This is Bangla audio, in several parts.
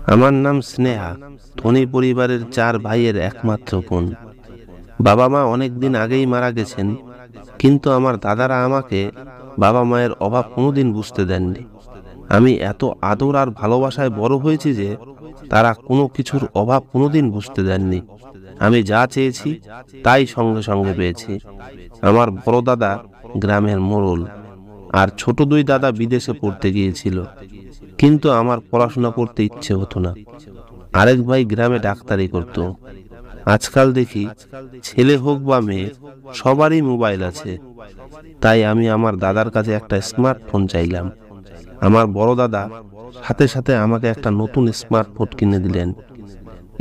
আমার নাম স্নেহা। ধনী পরিবারের 4 ভাইয়ের একমাত্র বোন। বাবা মা অনেক দিন আগেই মারা গেছেন, কিন্তু আমার দাদারা আমাকে বাবা মায়ের অভাব কোনোদিন বুঝতে দেননি। আমি এত আদর আর ভালোবাসায় বড় হয়েছি যে তারা কোনো কিছুর অভাব কোনোদিন বুঝতে দেননি। আমি যা চেয়েছি তাই সঙ্গে সঙ্গে পেয়েছি। আমার বড় দাদা গ্রামের মোড়ল, আর ছোট 2 দাদা বিদেশে পড়তে গিয়েছিল, কিন্তু আমার পড়াশোনা করতে ইচ্ছে হতো না। আরেক ভাই গ্রামে ডাক্তারি করত। আজকাল দেখি ছেলে হোক বা মেয়ে, সবারই মোবাইল আছে। তাই আমি আমার দাদার কাছে একটা স্মার্টফোন চাইলাম। আমার বড় দাদা সাথে সাথে আমাকে একটা নতুন স্মার্টফোন কিনে দিলেন।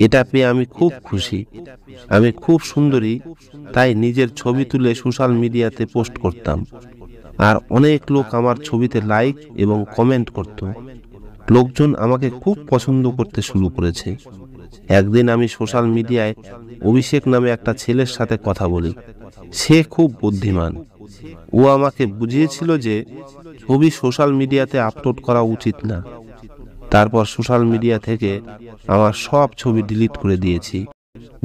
এটা পেয়ে আমি খুব খুশি। আমি খুব সুন্দরী, তাই নিজের ছবি তুলে সোশ্যাল মিডিয়াতে পোস্ট করতাম, আর অনেক লোক আমার ছবিতে লাইক এবং কমেন্ট করত। লোকজন আমাকে খুব পছন্দ করতে শুরু করেছে। একদিন আমি সোশ্যাল মিডিয়ায় অভিষেক নামে একটা ছেলের সাথে কথা বলি। সে খুব বুদ্ধিমান। ও আমাকে বুঝিয়েছিল যে ছবি সোশ্যাল মিডিয়াতে আপলোড করা উচিত না। তারপর সোশ্যাল মিডিয়া থেকে আমার সব ছবি ডিলিট করে দিয়েছি।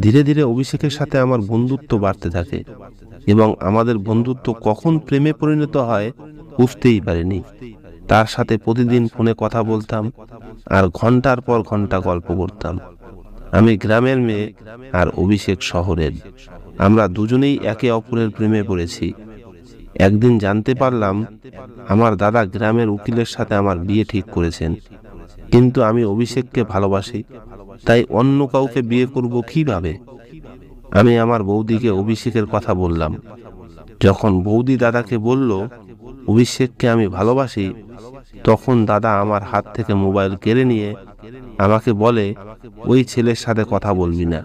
ধীরে ধীরে অভিষেকের সাথে আমার বন্ধুত্ব বাড়তে থাকে, এবং আমাদের বন্ধুত্ব কখন প্রেমে পরিণত হয় বুঝতেই পারিনি। তার সাথে প্রতিদিন ফোনে কথা বলতাম, আর ঘন্টার পর ঘন্টা গল্প করতাম। আমি গ্রামের মেয়ে আর অভিষেক শহরের। আমরা দুজনেই একে অপরের প্রেমে পড়েছি। একদিন জানতে পারলাম আমার দাদা গ্রামের উকিলের সাথে আমার বিয়ে ঠিক করেছেন, কিন্তু আমি অভিষেককে ভালোবাসি, তাই অন্য কাউকে বিয়ে করব কিভাবে? আমি আমার বৌদিকে অভিষেকের কথা বললাম। যখন বৌদি দাদাকে বলল অভিষেককে আমি ভালোবাসি, তখন দাদা আমার হাত থেকে মোবাইল কেড়ে নিয়ে আমাকে বলে, ওই ছেলের সাথে কথা বলবি না।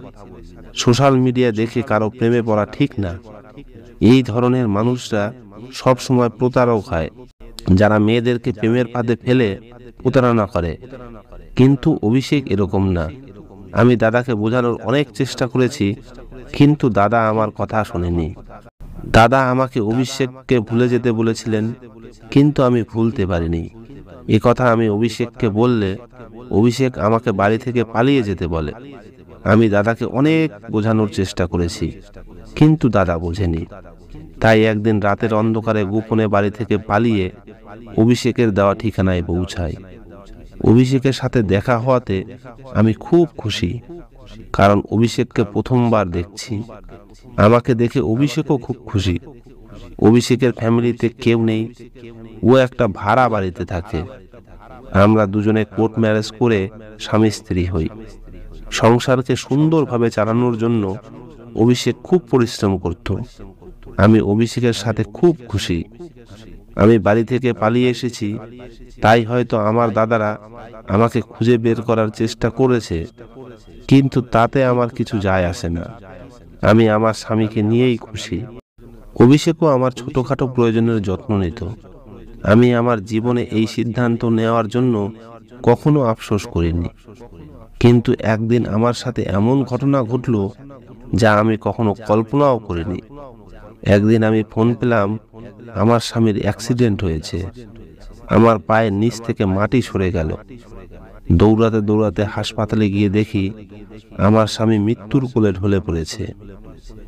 সোশ্যাল মিডিয়া দেখে কারো প্রেমে পড়া ঠিক না। এই ধরনের মানুষরা সব সময় প্রতারক হয়, যারা মেয়েদেরকে প্রেমের ফাঁদে ফেলে প্রতারণা করে। কিন্তু অভিষেক এরকম না। আমি দাদাকে বোঝানোর অনেক চেষ্টা করেছি, কিন্তু দাদা আমার কথা শোনেনি। দাদা আমাকে অভিষেককে ভুলে যেতে বলেছিলেন, কিন্তু আমি ভুলতে পারিনি। এ কথা আমি অভিষেককে বললে অভিষেক আমাকে বাড়ি থেকে পালিয়ে যেতে বলে। আমি দাদাকে অনেক বোঝানোর চেষ্টা করেছি, কিন্তু দাদা বোঝেনি। তাই একদিন রাতের অন্ধকারে গোপনে বাড়ি থেকে পালিয়ে অভিষেকের দেওয়া ঠিকানায় পৌঁছাই। অভিষেকের সাথে দেখা হওয়াতে আমি খুব খুশি, কারণ অভিষেককে প্রথমবার দেখছি। আমাকে দেখে অভিষেকও খুব খুশি। অভিষেকের ফ্যামিলিতে কেউ নেই, ও একটা ভাড়া বাড়িতে থাকে। আমরা দুজনে কোর্ট ম্যারেজ করে স্বামী স্ত্রী হই। সংসারকে সুন্দরভাবে চালানোর জন্য অভিষেক খুব পরিশ্রম করত। আমি অভিষেকের সাথে খুব খুশি। আমি বাড়ি থেকে পালিয়ে এসেছি, তাই হয়তো আমার দাদারা আমাকে খুঁজে বের করার চেষ্টা করেছে, কিন্তু তাতে আমার কিছু যায় আসে না। আমি আমার স্বামীকে নিয়েই খুশি। অভিষেকও আমার ছোটখাটো প্রয়োজনের যত্ন নিত। আমি আমার জীবনে এই সিদ্ধান্ত নেওয়ার জন্য কখনো আফসোস করিনি। কিন্তু একদিন আমার সাথে এমন ঘটনা ঘটল যা আমি কখনো কল্পনাও করিনি। একদিন আমি ফোন পেলাম আমার স্বামীর অ্যাক্সিডেন্ট হয়েছে। আমার পায়ের নিচ থেকে মাটি সরে গেল। দৌড়াতে দৌড়াতে হাসপাতালে গিয়ে দেখি আমার স্বামী মৃত্যুর কোলে ঢলে পড়েছে।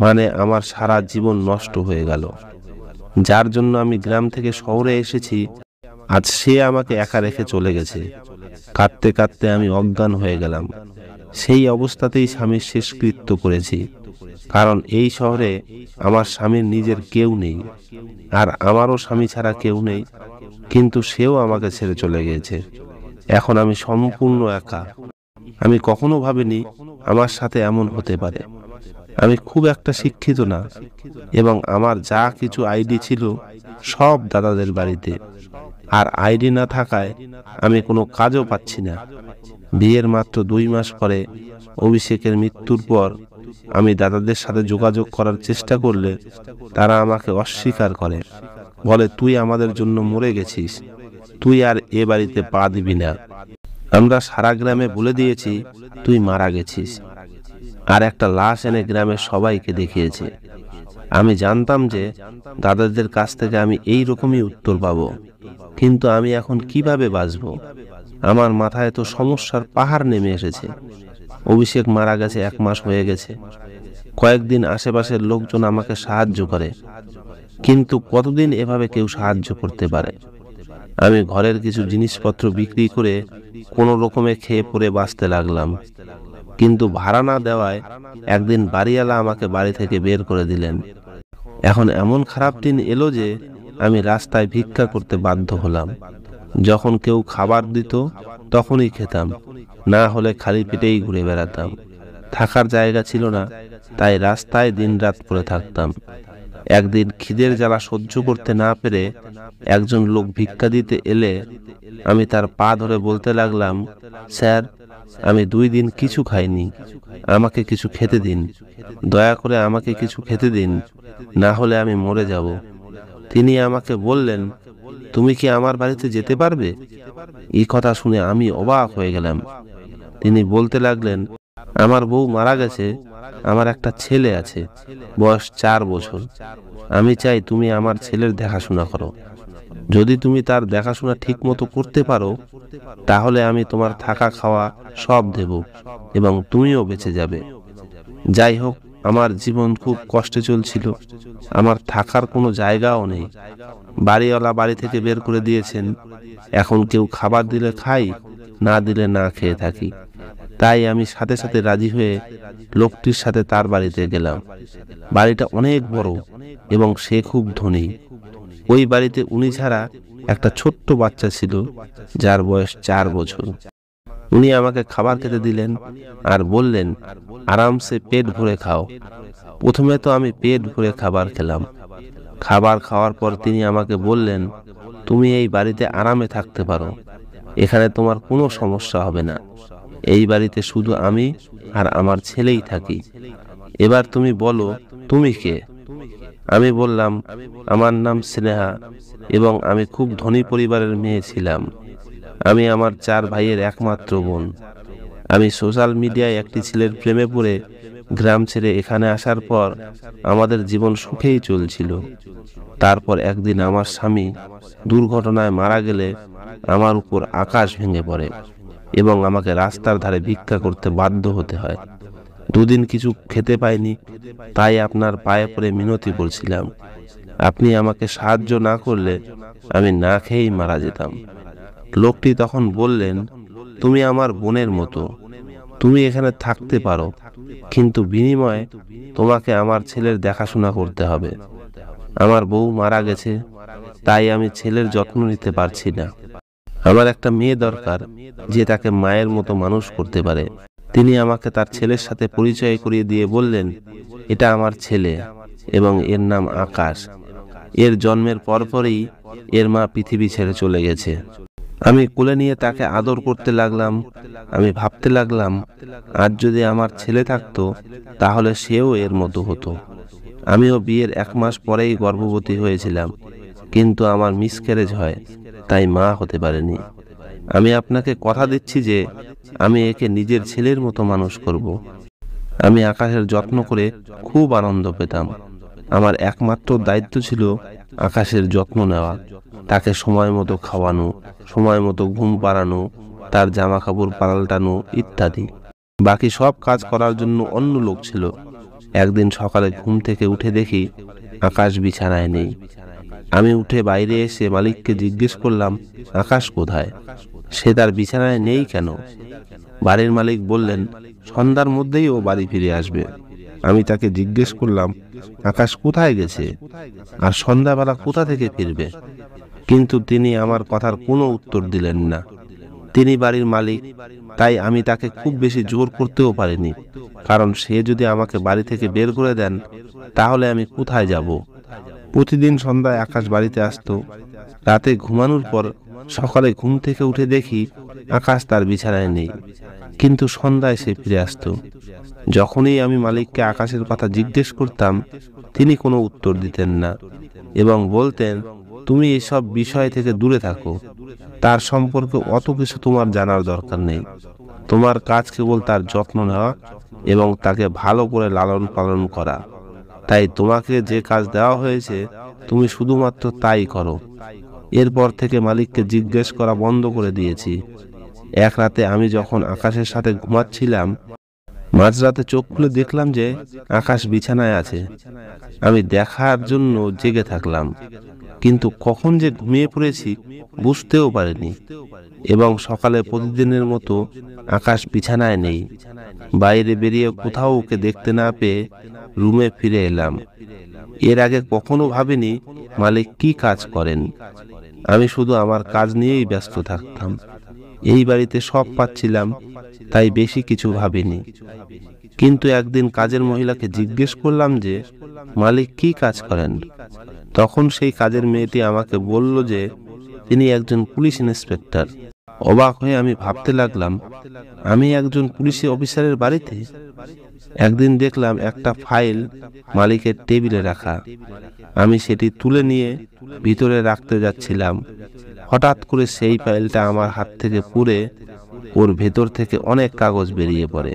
মানে আমার সারা জীবন নষ্ট হয়ে গেল। যার জন্য আমি গ্রাম থেকে শহরে এসেছি, আজ সে আমাকে একা রেখে চলে গেছে। কাঁদতে কাঁদতে আমি অজ্ঞান হয়ে গেলাম। সেই অবস্থাতেই স্বামীর শেষকৃত্য করেছি, কারণ এই শহরে আমার স্বামীর নিজের কেউ নেই, আর আমারও স্বামী ছাড়া কেউ নেই। কিন্তু সেও আমাকে ছেড়ে চলে গেছে। এখন আমি সম্পূর্ণ একা। আমি কখনো ভাবিনি আমার সাথে এমন হতে পারে। আমি খুব একটা শিক্ষিত না, এবং আমার যা কিছু আইডি ছিল সব দাদাদের বাড়িতে, আর আইডি না থাকায় আমি কোনো কাজও পাচ্ছি না। বিয়ের মাত্র 2 মাস পরে অভিষেকের মৃত্যুর পর আমি দাদাদের সাথে যোগাযোগ করার চেষ্টা করলে তারা আমাকে অস্বীকার করে, বলে তুই আমাদের জন্য মরে গেছিস, তুই আর এ বাড়িতে পা দিবি না। আমরা সারা গ্রামে বলে দিয়েছি তুই মারা গেছিস, আর একটা লাশ এনে গ্রামের সবাইকে দেখিয়েছে। আমি জানতাম যে দাদাদের কাছ থেকে আমি এই রকমই উত্তর পাবো, কিন্তু আমি এখন কিভাবে বাঁচবো? আমার মাথায় তো সমস্যার পাহাড় নেমে এসেছে। অভিষেক মারা গেছে 1 মাস হয়ে গেছে। কয়েকদিন আশেপাশের লোকজন আমাকে সাহায্য করে, কিন্তু কতদিন এভাবে কেউ সাহায্য করতে পারে? আমি ঘরের কিছু জিনিসপত্র বিক্রি করে কোনো রকমে খেয়ে পরে বাঁচতে লাগলাম। কিন্তু ভাড়া না দেওয়ায় একদিন বাড়িওয়ালা আমাকে বাড়ি থেকে বের করে দিলেন। এখন এমন খারাপ দিন এলো যে আমি রাস্তায় ভিক্ষা করতে বাধ্য হলাম। যখন কেউ খাবার দিত তখনই খেতাম, না হলে খালি পেটেই ঘুরে বেড়াতাম। থাকার জায়গা ছিল না, তাই রাস্তায় দিনরাত পড়ে থাকতাম। একদিন খিদের জ্বালা সহ্য করতে না পেরে একজন লোক ভিক্ষা দিতে এলে আমি তার পা ধরে বলতে লাগলাম, স্যার, আমি 2 দিন কিছু খাইনি, আমাকে কিছু খেতে দিন, দয়া করে আমাকে কিছু খেতে দিন, না হলে আমি মরে যাব। তিনি আমাকে বললেন, তুমি কি আমার বাড়িতে যেতে পারবে? এই কথা শুনে আমি অবাক হয়ে গেলাম। তিনি বলতে লাগলেন, আমার বউ মারা গেছে, আমার একটা ছেলে আছে, বয়স 4 বছর। আমি চাই তুমি আমার ছেলের দেখাশোনা করো। যদি তুমি তার দেখাশোনা ঠিক মতো করতে পারো, তাহলে আমি তোমার থাকা খাওয়া সব দেব এবং তুমিও বেঁচে যাবে। যাই হোক, আমার জীবন খুব কষ্টে চলছিল। আমার থাকার কোনো জায়গাও নেই। বাড়িওয়ালা বাড়ি থেকে বের করে দিয়েছেন। এখন কেউ খাবার দিলে খাই, না দিলে না খেয়ে থাকি। তাই আমি সাথে সাথে রাজি হয়ে লোকটির সাথে তার বাড়িতে গেলাম। বাড়িটা অনেক বড় এবং সে খুব ধনী। ওই বাড়িতে উনি ছাড়া একটা ছোট্ট বাচ্চা ছিল, যার বয়স 4 বছর। উনি আমাকে খাবার খেতে দিলেন আর বললেন, আরামসে পেট ভরে খাও। প্রথমে তো আমি পেট ভরে খাবার খেলাম। খাবার খাওয়ার পর তিনি আমাকে বললেন, তুমি এই বাড়িতে আরামে থাকতে পারো, এখানে তোমার কোনো সমস্যা হবে না। এই বাড়িতে শুধু আমি আর আমার ছেলেই থাকি। এবার তুমি বলো, তুমি কে? আমি বললাম, আমার নাম স্নেহা এবং আমি খুব ধনী পরিবারের মেয়ে ছিলাম। আমি আমার 4 ভাইয়ের একমাত্র বোন। আমি সোশ্যাল মিডিয়ায় একটি ছেলের প্রেমে পড়ে গ্রাম ছেড়ে এখানে আসার পর আমাদের জীবন সুখেই চলছিল। তারপর একদিন আমার স্বামী দুর্ঘটনায় মারা গেলে আমার উপর আকাশ ভেঙে পড়ে এবং আমাকে রাস্তার ধারে ভিক্ষা করতে বাধ্য হতে হয়। 2 দিন কিছু খেতে পাইনি, তাই আপনার পায়ে পড়ে মিনতি করছিলাম। আপনি আমাকে সাহায্য না করলে আমি না খেয়েই মারা যেতাম। লোকটি তখন বললেন, তুমি আমার বোনের মতো, তুমি এখানে থাকতে পারো, কিন্তু বিনিময়ে তোমাকে আমার ছেলের দেখাশোনা করতে হবে। আমার বউ মারা গেছে, তাই আমি ছেলের যত্ন নিতে পারছি না। আমার একটা মেয়ে দরকার, যে তাকে মায়ের মতো মানুষ করতে পারে। তিনি আমাকে তার ছেলের সাথে পরিচয় করিয়ে দিয়ে বললেন, এটা আমার ছেলে এবং এর নাম আকাশ। এর জন্মের পরপরই এর মা পৃথিবী ছেড়ে চলে গেছে। আমি কোলে নিয়ে তাকে আদর করতে লাগলাম। আমি ভাবতে লাগলাম, আজ যদি আমার ছেলে থাকতো তাহলে সেও এর মতো হতো। আমিও বিয়ের 1 মাস পরেই গর্ভবতী হয়েছিলাম, কিন্তু আমার মিসক্যারেজ হয়, তাই মা হতে পারেনি। আমি আপনাকে কথা দিচ্ছি যে আমি একে নিজের ছেলের মতো মানুষ করব। আমি আকাশের যত্ন করে খুব আনন্দ পেতাম। আমার একমাত্র দায়িত্ব ছিল আকাশের যত্ন নেওয়া, তাকে সময় মতো খাওয়ানো, সময় মতো ঘুম পাড়ানো, তার জামা কাপড় পাল্টানো ইত্যাদি। বাকি সব কাজ করার জন্য অন্য লোক ছিল। একদিন সকালে ঘুম থেকে উঠে দেখি আকাশ বিছানায় নেই। আমি উঠে বাইরে এসে মালিককে জিজ্ঞেস করলাম, আকাশ কোথায়? সে তার বিছানায় নেই কেন? বাড়ির মালিক বললেন, সন্ধ্যার মধ্যেই ও বাড়ি ফিরে আসবে। আমি তাকে জিজ্ঞেস করলাম, আকাশ কোথায় গেছে আর সন্ধ্যাবেলা কোথা থেকে ফিরবে? কিন্তু তিনি আমার কথার কোনো উত্তর দিলেন না। তিনি বাড়ির মালিক, তাই আমি তাকে খুব বেশি জোর করতেও পারিনি, কারণ সে যদি আমাকে বাড়ি থেকে বের করে দেন তাহলে আমি কোথায় যাব? প্রতিদিন সন্ধ্যায় আকাশ বাড়িতে আসতো। রাতে ঘুমানোর পর সকালে ঘুম থেকে উঠে দেখি আকাশ তার বিছানায় নেই, কিন্তু সন্ধ্যায় সে ফিরে আসতো। যখনই আমি মালিককে আকাশের কথা জিজ্ঞেস করতাম, তিনি কোনো উত্তর দিতেন না এবং বলতেন, তুমি এসব বিষয় থেকে দূরে থাকো, তার সম্পর্কে অত কিছু তোমার জানার দরকার নেই। তোমার কাজ কেবল তার যত্ন নেওয়া এবং তাকে ভালো করে লালন পালন করা। তাই তোমাকে যে কাজ দেওয়া হয়েছে তুমি শুধুমাত্র তাই করো। এরপর থেকে মালিককে জিজ্ঞেস করা বন্ধ করে দিয়েছি। এক রাতে আমি যখন আকাশের সাথে ঘুমাচ্ছিলাম, মাঝরাতে চোখ খুলে দেখলাম যে আকাশ বিছানায় আছে। আমি দেখার জন্য জেগে থাকলাম, কিন্তু কখন যে ঘুমিয়ে পড়েছি বুঝতেও পারিনি। এবং সকালে প্রতিদিনের মতো আকাশ বিছানায় নেই। বাইরে বেরিয়ে কোথাও ওকে দেখতে না পেয়ে রুমে ফিরে এলাম। এর আগে কখনো ভাবিনি মালিক কি কাজ করেন। আমি শুধু আমার কাজ নিয়েই ব্যস্ত থাকতাম। এই বাড়িতে সব পাচ্ছিলাম, তাই বেশি কিছু ভাবিনি। কিন্তু একদিন কাজের মহিলাকে জিজ্ঞেস করলাম যে মালিক কি কাজ করেন। তখন সেই কাজের মেয়েটি আমাকে বলল যে তিনি একজন পুলিশ ইন্সপেক্টর। অবাক হয়ে আমি ভাবতে লাগলাম, আমি একজন পুলিশ অফিসারের বাড়িতে। একদিন দেখলাম একটা ফাইল মালিকের টেবিলে রাখা। আমি সেটি তুলে নিয়ে ভিতরে রাখতে যাচ্ছিলাম। হঠাৎ করে সেই ফাইলটা আমার হাত থেকে পুড়ে ওর ভেতর থেকে অনেক কাগজ বেরিয়ে পড়ে।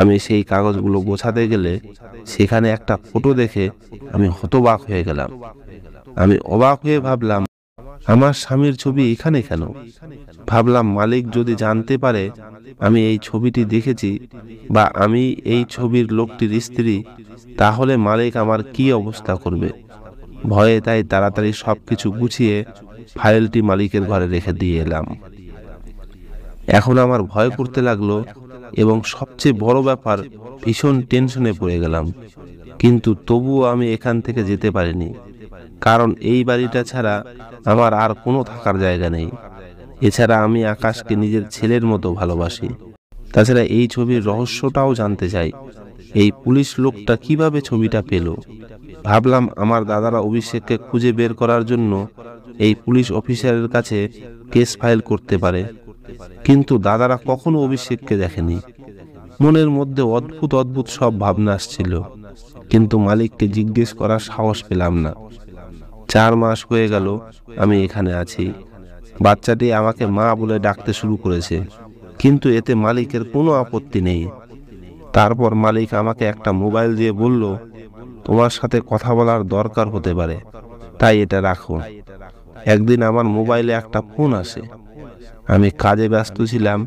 আমি সেই কাগজগুলো গোছাতে গেলে সেখানে একটা ফটো দেখে আমি হতবাক হয়ে গেলাম। আমি অবাক হয়ে ভাবলাম, আমার স্বামীর ছবি এখানে কেন? ভাবলাম, মালিক যদি জানতে পারে আমি এই ছবিটি দেখেছি বা আমি এই ছবির লোকটির স্ত্রী, তাহলে মালিক আমার কি অবস্থা করবে। ভয়ে তাই তাড়াতাড়ি সবকিছু গুছিয়ে ফাইলটি মালিকের ঘরে রেখে দিয়ে এলাম। এখন আমার ভয় করতে লাগলো এবং সবচেয়ে বড় ব্যাপার, ভীষণ টেনশনে পড়ে গেলাম। কিন্তু তবুও আমি এখান থেকে যেতে পারিনি, কারণ এই বাড়িটা ছাড়া আমার আর কোনো থাকার জায়গা নেই। এছাড়া আমি আকাশকে নিজের ছেলের মতো ভালোবাসি। তাছাড়া এই ছবির রহস্যটাও জানতে চাই। এই পুলিশ লোকটা কিভাবে ছবিটা পেল। ভাবলাম আমার দাদারা অভিষেককে খুঁজে বের করার জন্য এই পুলিশ অফিসারের কাছে কেস ফাইল করতে পারে, কিন্তু দাদারা কখনো অভিষেককে দেখেনি। মনের মধ্যে অদ্ভুত অদ্ভুত সব ভাবনা আসছিল, কিন্তু মালিককে জিজ্ঞেস করার সাহস পেলাম না। 4 মাস হয়ে গেল আমি এখানে আছি। বাচ্চাটি আমাকে মা বলে ডাকতে শুরু করেছে, কিন্তু এতে মালিকের কোনো আপত্তি নেই। তারপর মালিক আমাকে একটা মোবাইল দিয়ে বলল, তোমার সাথে কথা বলার দরকার হতে পারে, তাই এটা রাখো। একদিন আমার মোবাইলে একটা ফোন আসে। আমি কাজে ব্যস্ত ছিলাম,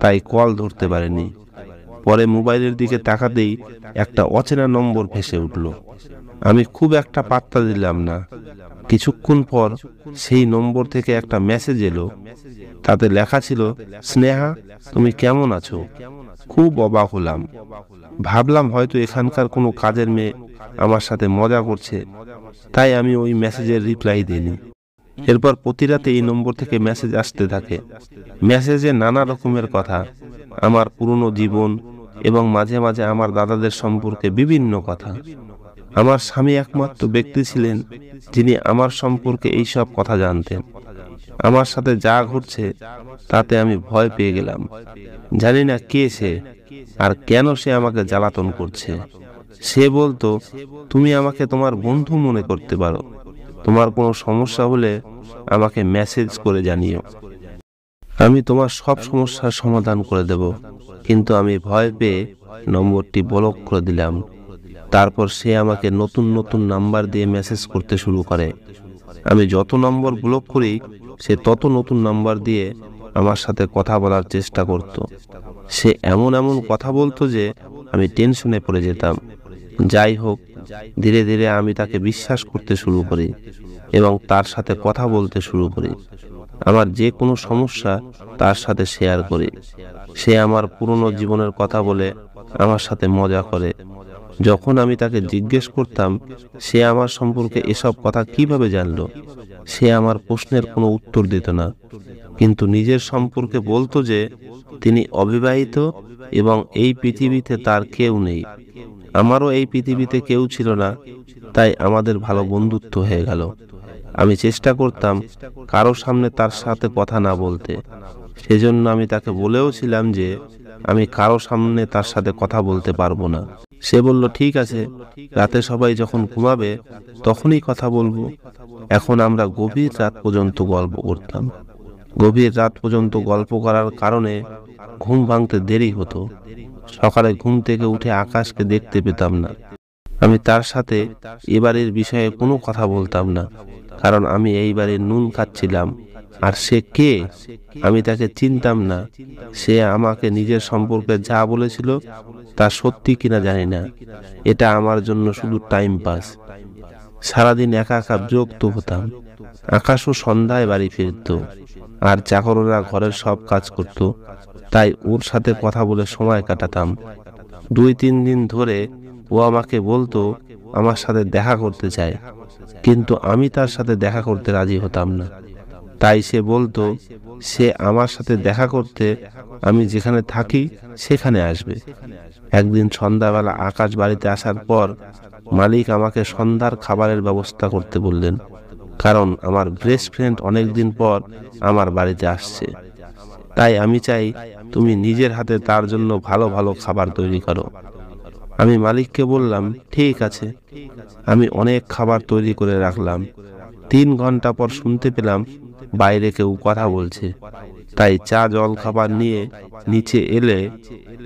তাই কল ধরতে পারিনি। পরে মোবাইলের দিকে তাকাতেই একটা অচেনা নম্বর ভেসে উঠল। আমি খুব একটা পাত্তা দিলাম না। কিছুক্ষণ পর সেই নম্বর থেকে একটা মেসেজ এলো। তাতে লেখা ছিল, স্নেহা, তুমি কেমন আছো? খুব অবাক হলাম। ভাবলাম হয়তো এখানকার কোনো কাজের মেয়ে আমার সাথে মজা করছে, তাই আমি ওই মেসেজের রিপ্লাই দিইনি। এরপর প্রতি রাতে এই নম্বর থেকে মেসেজ আসতে থাকে। মেসেজে নানা রকমের কথা, আমার পুরনো জীবন এবং মাঝে মাঝে আমার দাদাদের সম্পর্কে বিভিন্ন কথা। আমার স্বামী একমাত্র ব্যক্তি ছিলেন যিনি আমার সম্পর্কে এইসব কথা জানতেন। আমার সাথে যা ঘটছে তাতে আমি ভয় পেয়ে গেলাম। জানি না কে সে আর কেন সে আমাকে জ্বালাতন করছে। সে বলতো, তুমি আমাকে তোমার বন্ধু মনে করতে পারো, তোমার কোনো সমস্যা হলে আমাকে মেসেজ করে জানিও, আমি তোমার সব সমস্যার সমাধান করে দেব। কিন্তু আমি ভয় পেয়ে নম্বরটি ব্লক করে দিলাম। তারপর সে আমাকে নতুন নতুন নাম্বার দিয়ে মেসেজ করতে শুরু করে। আমি যত নম্বর ব্লক করি সে তত নতুন নাম্বার দিয়ে আমার সাথে কথা বলার চেষ্টা করত। সে এমন এমন কথা বলতো যে আমি টেনশনে পড়ে যেতাম। যাই হোক, ধীরে ধীরে আমি তাকে বিশ্বাস করতে শুরু করি এবং তার সাথে কথা বলতে শুরু করি। আমার যে কোনো সমস্যা তার সাথে শেয়ার করি। সে আমার পুরনো জীবনের কথা বলে আমার সাথে মজা করে। যখন আমি তাকে জিজ্ঞেস করতাম সে আমার সম্পর্কে এসব কথা কিভাবে জানলো, সে আমার প্রশ্নের কোনো উত্তর দিত না, কিন্তু নিজের সম্পর্কে বলতো যে তিনি অবিবাহিত এবং এই পৃথিবীতে তার কেউ নেই। আমারও এই পৃথিবীতে কেউ ছিল না, তাই আমাদের ভালো বন্ধুত্ব হয়ে গেল। আমি চেষ্টা করতাম কারো সামনে তার সাথে কথা না বলতে। সেজন্য আমি তাকে বলেও ছিলাম যে আমি কারো সামনে তার সাথে কথা বলতে পারবো না। সে বলল, ঠিক আছে, রাতে সবাই যখন ঘুমাবে তখনই কথা বলবো। এখন আমরা গভীর রাত পর্যন্ত গল্প করতাম। গভীর রাত পর্যন্ত গল্প করার কারণে ঘুম ভাঙতে দেরি হতো। সকালে ঘুম থেকে উঠে আকাশকে দেখতে পেতাম না। আমি তার সাথে এবারের বিষয়ে কোনো কথা বলতাম না, কারণ আমি এই বাড়ির নুন খাচ্ছিলাম আর সে কে আমি তাকে চিনতাম না। সে আমাকে নিজের সম্পর্কে যা বলেছিল তা সত্যি কিনা জানি না। এটা আমার জন্য শুধু টাইম পাস। সারাদিন একা একা বিরক্ত হতাম। আকাশও সন্ধ্যায় বাড়ি ফিরত, আর চাকররা ঘরের সব কাজ করত। তাই ওর সাথে কথা বলে সময় কাটাতাম। 2-3 দিন ধরে ও আমাকে বলতো আমার সাথে দেখা করতে চায়, কিন্তু আমি তার সাথে দেখা করতে রাজি হতাম না। তাই সে বলতো সে আমার সাথে দেখা করতে আমি যেখানে থাকি সেখানে আসবে। একদিন সন্ধ্যাবেলা আকাশ বাড়িতে আসার পর মালিক আমাকে সন্ধ্যার খাবারের ব্যবস্থা করতে বললেন, কারণ আমার বেস্ট ফ্রেন্ড অনেকদিন পর আমার বাড়িতে আসছে। তাই আমি চাই তুমি নিজের হাতে তার জন্য ভালো ভালো খাবার তৈরি করো। আমি মালিককে বললাম, ঠিক আছে। আমি অনেক খাবার তৈরি করে রাখলাম। 3 ঘন্টা পর শুনতে পেলাম বাইরে কেউ কথা বলছে। তাই চা জল খাবার নিয়ে নিচে এলে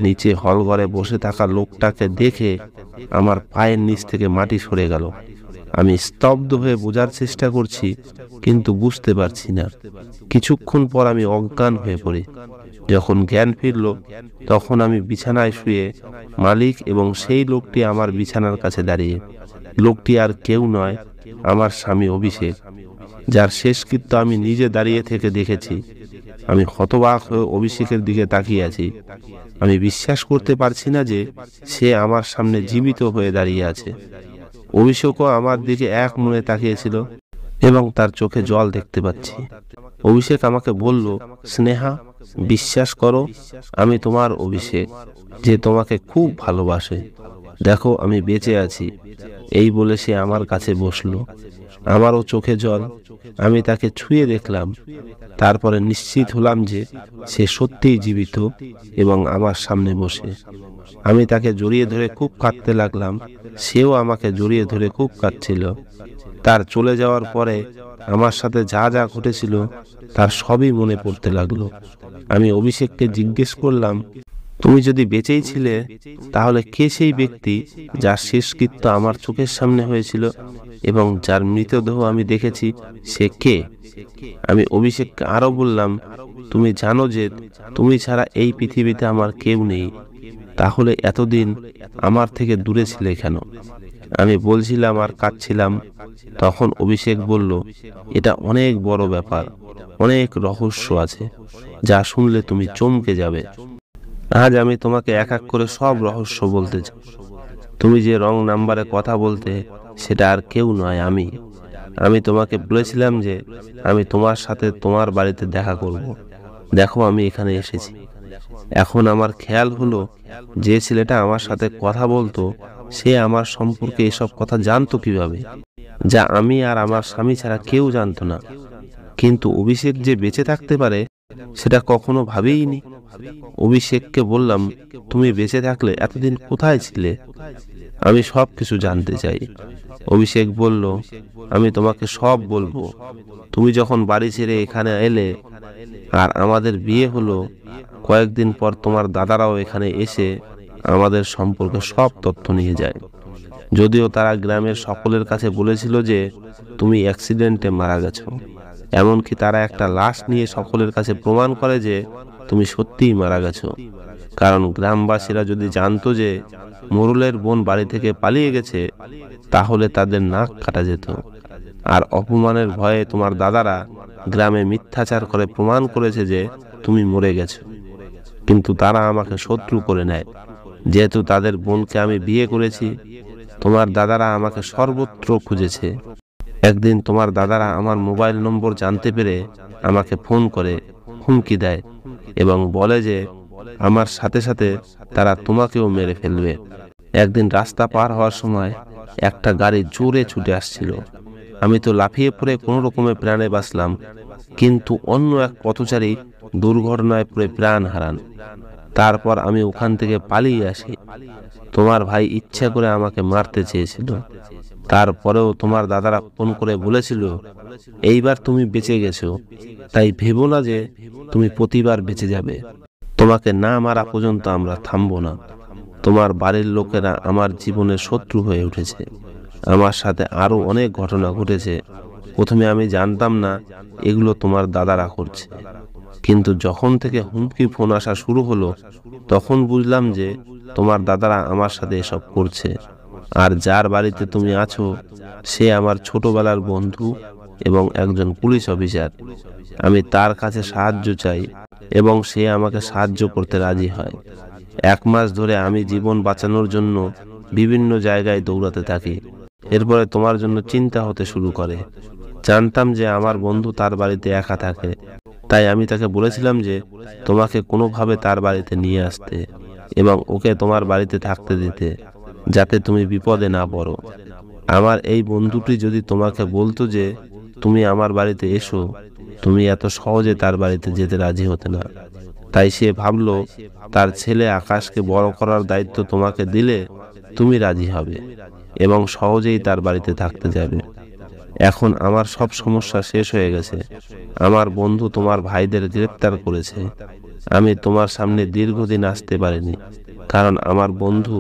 নিচে হল ঘরে বসে থাকা লোকটাকে দেখে আমার পায়ের নিচ থেকে মাটি সরে গেল। আমি স্তব্ধ হয়ে বোঝার চেষ্টা করছি, কিন্তু বুঝতে পারছি না। কিছুক্ষণ পর আমি অজ্ঞান হয়ে পড়ি। যখন জ্ঞান ফিরল তখন আমি বিছানায় শুয়ে, মালিক এবং সেই লোকটি আমার বিছানার কাছে দাঁড়িয়ে। লোকটি আর কেউ নয়, আমার স্বামী অভিষেক, যার শেষকৃত্য আমি নিজে দাঁড়িয়ে থেকে দেখেছি। আমি হতবাক হয়ে অভিষেকের দিকে তাকিয়ে আছি। আমি বিশ্বাস করতে পারছি না যে সে আমার সামনে জীবিত হয়ে দাঁড়িয়ে আছে। অভিষেকও আমার দিকে এক মনে তাকিয়েছিল এবং তার চোখে জল দেখতে পাচ্ছি। অভিষেক আমাকে বলল, স্নেহা, বিশ্বাস করো, আমি তোমার অভিষেক, যে তোমাকে খুব ভালোবাসে। দেখো আমি বেঁচে আছি। এই বলে সে আমার কাছে বসলো। আমারও চোখে জল। আমি তাকে ছুঁয়ে দেখলাম। তারপরে নিশ্চিত হলাম যে সে সত্যিই জীবিত এবং আমার সামনে বসে। আমি তাকে জড়িয়ে ধরে খুব কাঁদতে লাগলাম। সেও আমাকে জড়িয়ে ধরে খুব কাঁদছিল। তার চলে যাওয়ার পরে আমার সাথে যা যা ঘটেছিল তার সবই মনে পড়তে লাগলো। আমি অভিষেককে জিজ্ঞেস করলাম, তুমি যদি বেঁচেই ছিলে তাহলে কে সেই ব্যক্তি যার শেষকৃত্য আমার চোখের সামনে হয়েছিল এবং যার মৃতদেহ আমি দেখেছি, সে কে? আমি অভিষেককে আরো বললাম, তুমি জানো যে তুমি ছাড়া এই পৃথিবীতে আমার কেউ নেই। তাহলে এতদিন আমার থেকে দূরে ছিলে কেন? আমি বলছিলাম আর কাঁদছিলাম। তখন অভিষেক বলল, এটা অনেক বড় ব্যাপার, অনেক রহস্য আছে যা শুনলে তুমি চমকে যাবে। আজ আমি তোমাকে এক এক করে সব রহস্য বলতে চাই। তুমি যে রং নাম্বারে কথা বলতে, সেটা আর কেউ নয়, আমি তোমাকে বলেছিলাম যে আমি তোমার সাথে তোমার বাড়িতে দেখা করব। দেখো আমি এখানে এসেছি। এখন আমার খেয়াল হলো যে ছেলেটা আমার সাথে কথা বলতো সে আমার সম্পর্কে এসব কথা জানতো কিভাবে, যা আমি আর আমার স্বামী ছাড়া কেউ জানতো না। কিন্তু অভিষেক যে বেঁচে থাকতে পারে সেটা কখনো ভাবেইনি। অভিষেককে বললাম, তুমি বেঁচে থাকলে এতদিন কোথায় ছিলে? আমি সব কিছু জানতে চাই। অভিষেক বলল, আমি তোমাকে সব বলবো। তুমি যখন বাড়ি ছেড়ে এখানে এলে আর আমাদের বিয়ে হলো, কয়েকদিন পর তোমার দাদারাও এখানে এসে আমাদের সম্পর্কে সব তথ্য নিয়ে যায়। যদিও তারা গ্রামের সকলের কাছে বলেছিল যে তুমি অ্যাক্সিডেন্টে মারা গেছো। এমনকি তারা একটা লাশ নিয়ে সকলের কাছে প্রমাণ করে যে তুমি সত্যিই মারা গেছো। কারণ গ্রামবাসীরা যদি জানতো যে মোরলের বোন বাড়ি থেকে পালিয়ে গেছে, তাহলে তাদের নাক কাটা যেত। আর অপমানের ভয়ে তোমার দাদারা গ্রামে মিথ্যাচার করে প্রমাণ করেছে যে তুমি মরে গেছো। কিন্তু তারা আমাকে শত্রু করে নেয়। যেহেতু তাদের বোনকে আমি বিয়ে করেছি, তোমার দাদারা আমাকে সর্বত্র খুঁজেছে। একদিন তোমার দাদারা আমার মোবাইল নম্বর জানতে পেরে আমাকে ফোন করে হুমকি দেয় এবং বলে যে আমার সাথে সাথে তারা তোমাকেও মেরে ফেলবে। একদিন রাস্তা পার হওয়ার সময় একটা গাড়ি জোরে ছুটে আসছিল। আমি তো লাফিয়ে পড়ে কোনো রকমে প্রাণে বাঁচলাম, কিন্তু অন্য এক পথচারী দুর্ঘটনায় পড়ে প্রাণ হারান। তারপর আমি ওখান থেকে পালিয়ে আসি। তোমার ভাই ইচ্ছা করে আমাকে মারতে চেয়েছিল। তারপরেও তোমার দাদারা ফোন করে বলেছিল, এইবার তুমি বেঁচে গেছো, তাই ভেবো না যে তুমি প্রতিবার বেঁচে যাবে। তোমাকে না মারা পর্যন্ত আমরা থামবো না। তোমার বাড়ির লোকেরা আমার জীবনের শত্রু হয়ে উঠেছে। আমার সাথে আরো অনেক ঘটনা ঘটেছে প্রথমে আমি জানতাম না এগুলো তোমার দাদারা করছে, কিন্তু যখন থেকে হুমকি ফোন আসা শুরু হলো তখন বুঝলাম যে তোমার দাদারা আমার সাথে এসব করছে। আর যার বাড়িতে তুমি আছো সে আমার ছোটবেলার বন্ধু এবং একজন পুলিশ অফিসার। আমি তার কাছে সাহায্য চাই এবং সে আমাকে সাহায্য করতে রাজি হয়। 1 মাস ধরে আমি জীবন বাঁচানোর জন্য বিভিন্ন জায়গায় দৌড়াতে থাকি। এরপরে তোমার জন্য চিন্তা হতে শুরু করে। জানতাম যে আমার বন্ধু তার বাড়িতে একা থাকে, তাই আমি তাকে বলেছিলাম যে তোমাকে কোনোভাবে তার বাড়িতে নিয়ে আসতে এবং ওকে তোমার বাড়িতে থাকতে দিতে, যাতে তুমি বিপদে না পড়ো। আমার এই বন্ধুটি যদি তোমাকে বলতো যে তুমি আমার বাড়িতে এসো, তুমি এত সহজে তার বাড়িতে যেতে রাজি হতে না। তাই সে ভাবলো তার ছেলে আকাশকে বড় করার দায়িত্ব তোমাকে দিলে তুমি রাজি হবে এবং সহজেই তার বাড়িতে থাকতে যাবে। এখন আমার সব সমস্যা শেষ হয়ে গেছে। আমার বন্ধু তোমার ভাইদের গ্রেফতার করেছে। আমি তোমার সামনে দীর্ঘদিন আসতে পারিনি, কারণ আমার বন্ধু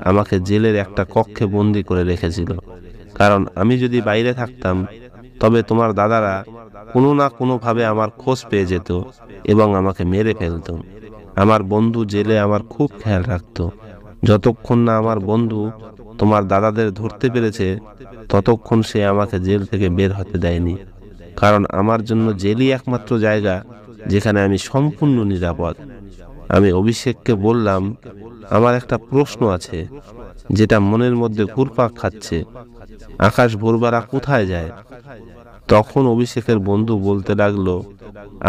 আমাকে জেলের একটা কক্ষে বন্দি করে রেখেছিল। কারণ আমি যদি বাইরে থাকতাম তবে তোমার দাদারা কোনো না কোনোভাবে আমার খোঁজ পেয়ে যেত এবং আমাকে মেরে ফেলত। আমার বন্ধু জেলে আমার খুব খেয়াল রাখত। যতক্ষণ না আমার বন্ধু তোমার দাদাদের ধরতে পেরেছে ততক্ষণ সে আমাকে জেল থেকে বের হতে দেয়নি, কারণ আমার জন্য জেলই একমাত্র জায়গা যেখানে আমি সম্পূর্ণ নিরাপদ। আমি অভিষেককে বললাম, আমার একটা প্রশ্ন আছে যেটা মনের মধ্যে ঘুরপাক খাচ্ছে। আকাশ ভোরবেলা কোথায় যায়? তখন অভিষেকের বন্ধু বলতে লাগলো,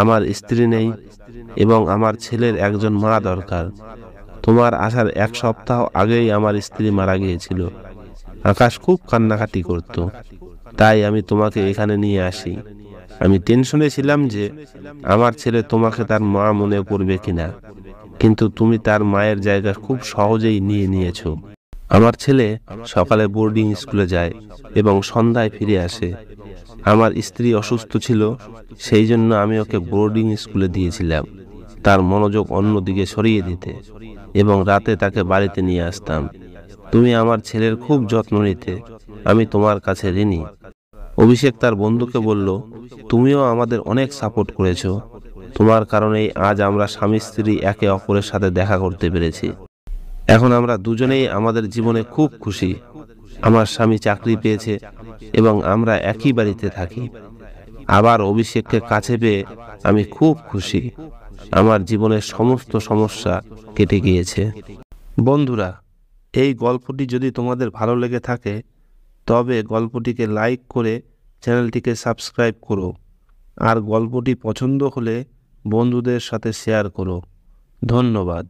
আমার স্ত্রী নেই এবং আমার ছেলের একজন মা দরকার। তোমার আসার 1 সপ্তাহ আগেই আমার স্ত্রী মারা গিয়েছিল। আকাশ খুব কান্নাকাটি করত, তাই আমি তোমাকে এখানে নিয়ে আসি। আমি টেনশনে ছিলাম যে আমার ছেলে তোমাকে তার মা মনে করবে কিনা, কিন্তু তুমি তার মায়ের জায়গা খুব সহজেই নিয়ে নিয়েছো। আমার ছেলে সকালে বোর্ডিং স্কুলে যায় এবং সন্ধ্যায় ফিরে আসে। আমার স্ত্রী অসুস্থ ছিল, সেই জন্য আমি ওকে বোর্ডিং স্কুলে দিয়েছিলাম তার মনোযোগ অন্যদিকে সরিয়ে দিতে, এবং রাতে তাকে বাড়িতে নিয়ে আসতাম। তুমি আমার ছেলের খুব যত্ন নিতে, আমি তোমার কাছে ঋণী। অভিষেক তার বন্ধুকে বলল, তুমিও আমাদের অনেক সাপোর্ট করেছো। তোমার কারণেই আজ আমরা স্বামী স্ত্রী একে অপরের সাথে দেখা করতে পেরেছি। এখন আমরা দুজনেই আমাদের জীবনে খুব খুশি। আমার স্বামী চাকরি পেয়েছে এবং আমরা একই বাড়িতে থাকি। আবার অভিষেককে কাছে পেয়ে আমি খুব খুশি। আমার জীবনের সমস্ত সমস্যা কেটে গিয়েছে। বন্ধুরা, এই গল্পটি যদি তোমাদের ভালো লেগে থাকে তবে গল্পটিকে লাইক করে চ্যানেলটিকে সাবস্ক্রাইব করো, আর গল্পটি পছন্দ হলে বন্ধুদের সাথে শেয়ার করো। ধন্যবাদ।